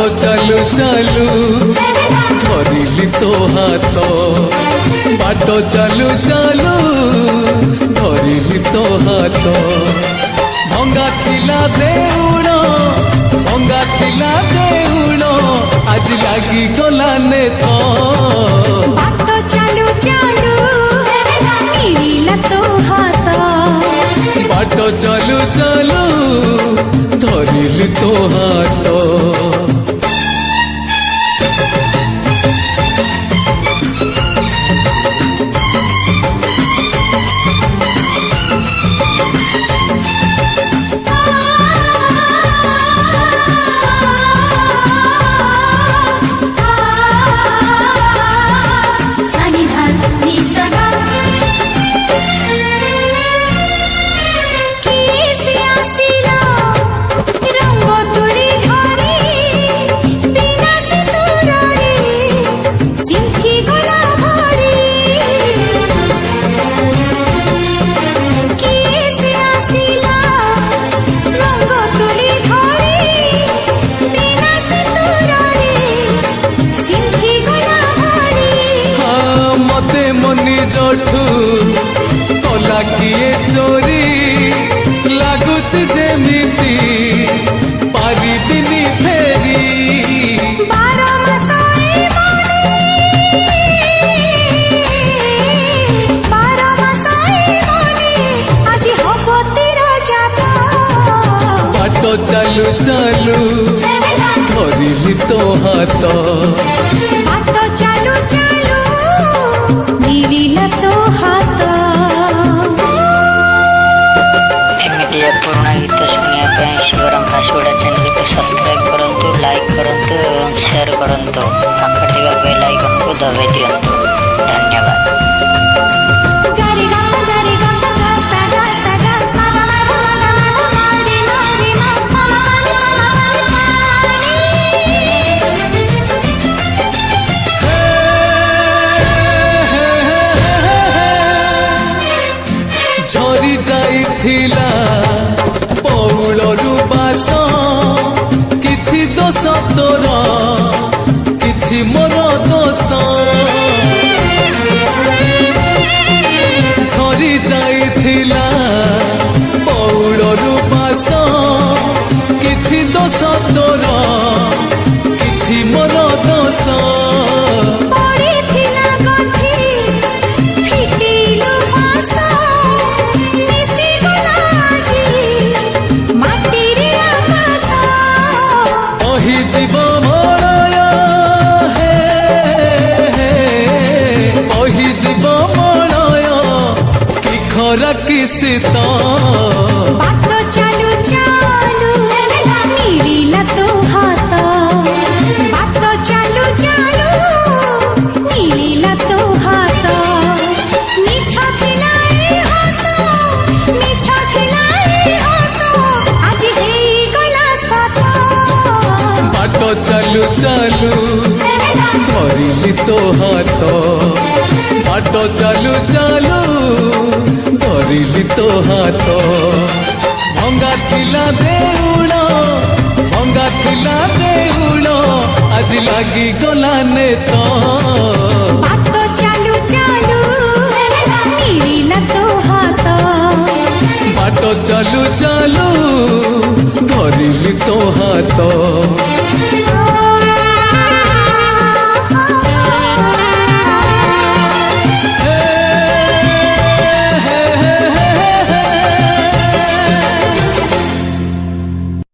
चालू चालू धरिली तो हाथ बाट चालू चालू धरिली तो हाथ भंगा थिला देउण आज लागी गला ने तो बाट चालू चालू मिलिला तो हाथ बाट चालू चालू धरिली तो हाथ जोठू कला किए चोरी लगुच जेमिति पारिबिनी फेरी बाट चालू चालू धरिली तो हाथ बाट चालू चालू मिलिला तो हाथ एमती पुराना गीत शुणा शिवराम फास्टफूड चैनल को सब्सक्राइब करंतु लाइक करंतु एवं शेयर करंतु पाखर थिबा बेल आइकन को दबाई दियंतु धन्यवाद। झरी जाइथिला पौलरू बास किछि दोष तोर किछि मोर दोष झरी जाइथिला पौलरू बास किछि दोष तोर किछि मोर दोष जीव मलय हे जीव मलय कि खरा कि शीत बाट चालू चालू मिलिला तो हाथ बाट चालू चालू मिलिला तो हाथ मिछ थिला हस आज हेई गला साथ बाट चालू चालू धरिली तो हाथ बाट चालू चालू धरिली तो हाथ भंगा थिला देउण आज लागी गला ने तो बाट चालू चालू मिलिला तो हाथ बाट चालू चालू धरिली तो हाथ।